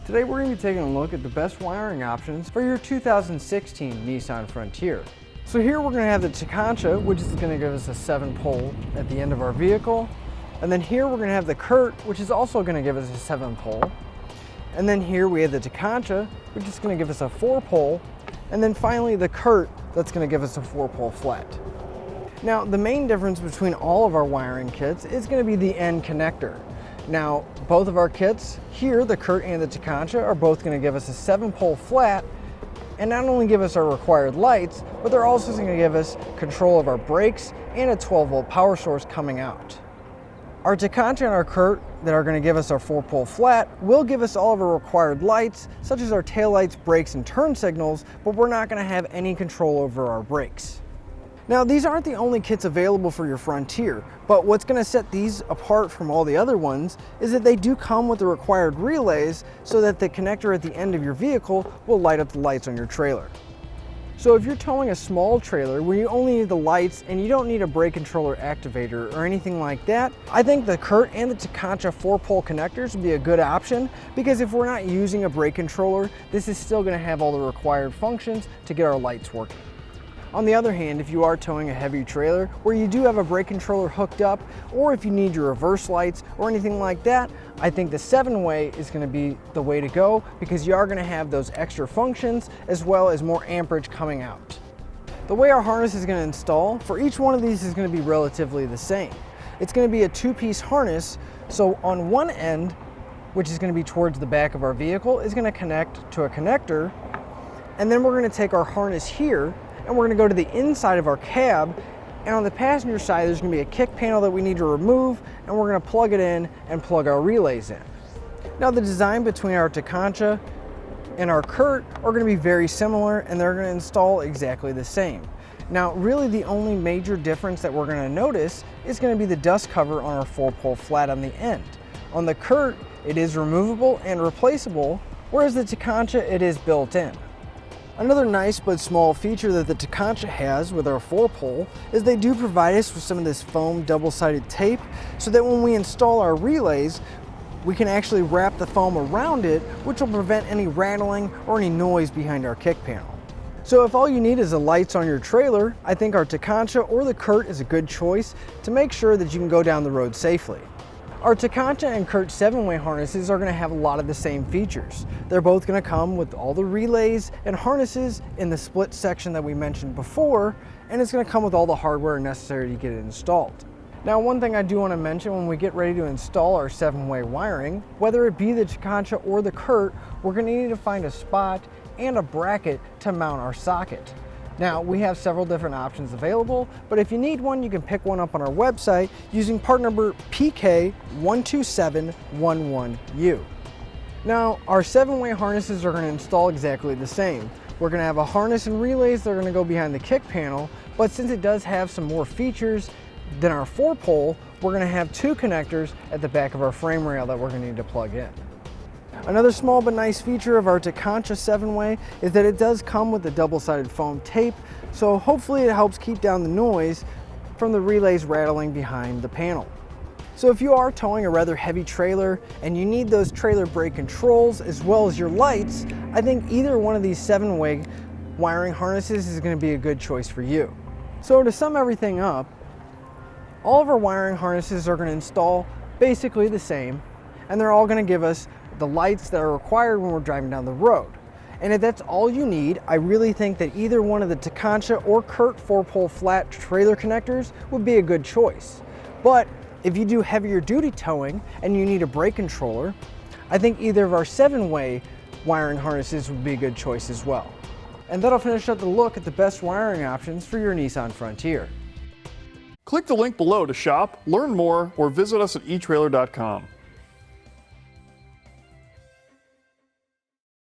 Today we're going to be taking a look at the best wiring options for your 2016 Nissan Frontier. So here we're going to have the Tekonsha, which is going to give us a 7-pole at the end of our vehicle. And then here we're going to have the Curt, which is also going to give us a 7-pole. And then here we have the Tekonsha, which is going to give us a 4-pole. And then finally the Curt, that's going to give us a 4-pole flat. Now the main difference between all of our wiring kits is going to be the end connector. Now, both of our kits here, the Curt and the Tekonsha, are both going to give us a 7-pole flat and not only give us our required lights, but they're also going to give us control of our brakes and a 12-volt power source coming out. Our Tekonsha and our Curt that are going to give us our 4-pole flat will give us all of our required lights, such as our taillights, brakes, and turn signals, but we're not going to have any control over our brakes. Now, these aren't the only kits available for your Frontier, but what's going to set these apart from all the other ones is that they do come with the required relays so that the connector at the end of your vehicle will light up the lights on your trailer. So if you're towing a small trailer where you only need the lights and you don't need a brake controller activator or anything like that, I think the Curt and the Tekonsha 4-pole connectors would be a good option, because if we're not using a brake controller, this is still going to have all the required functions to get our lights working. On the other hand, if you are towing a heavy trailer where you do have a brake controller hooked up, or if you need your reverse lights or anything like that, I think the 7-way is going to be the way to go, because you are going to have those extra functions as well as more amperage coming out. The way our harness is going to install for each one of these is going to be relatively the same. It's going to be a 2-piece harness, so on one end, which is going to be towards the back of our vehicle, is going to connect to a connector, and then we're going to take our harness here and we're going to go to the inside of our cab, and on the passenger side there's going to be a kick panel that we need to remove, and we're going to plug it in and plug our relays in. Now the design between our Tekonsha and our Curt are going to be very similar, and they're going to install exactly the same. Now really the only major difference that we're going to notice is going to be the dust cover on our 4-pole flat on the end. On the Curt it is removable and replaceable, whereas the Tekonsha it is built in. Another nice but small feature that the Tekonsha has with our 4-pole is they do provide us with some of this foam double-sided tape, so that when we install our relays, we can actually wrap the foam around it, which will prevent any rattling or any noise behind our kick panel. So if all you need is the lights on your trailer, I think our Tekonsha or the Curt is a good choice to make sure that you can go down the road safely. Our Tekonsha and Curt 7-way harnesses are going to have a lot of the same features. They're both going to come with all the relays and harnesses in the split section that we mentioned before, and it's going to come with all the hardware necessary to get it installed. Now, one thing I do want to mention when we get ready to install our 7-way wiring, whether it be the Tekonsha or the Curt, we're going to need to find a spot and a bracket to mount our socket. Now, we have several different options available, but if you need one, you can pick one up on our website using part number PK12711U. Now, our 7-way harnesses are going to install exactly the same. We're going to have a harness and relays that are going to go behind the kick panel, but since it does have some more features than our 4-pole, we're going to have 2 connectors at the back of our frame rail that we're going to need to plug in. Another small but nice feature of our Tekonsha 7-way is that it does come with a double-sided foam tape, so hopefully it helps keep down the noise from the relays rattling behind the panel. So if you are towing a rather heavy trailer and you need those trailer brake controls as well as your lights, I think either one of these 7-way wiring harnesses is going to be a good choice for you. So to sum everything up, all of our wiring harnesses are going to install basically the same, and they're all going to give us the lights that are required when we're driving down the road. And if that's all you need, I really think that either one of the Tekonsha or Curt 4-pole flat trailer connectors would be a good choice. But if you do heavier duty towing and you need a brake controller, I think either of our 7-way wiring harnesses would be a good choice as well. And that'll finish up the look at the best wiring options for your Nissan Frontier. Click the link below to shop, learn more, or visit us at etrailer.com.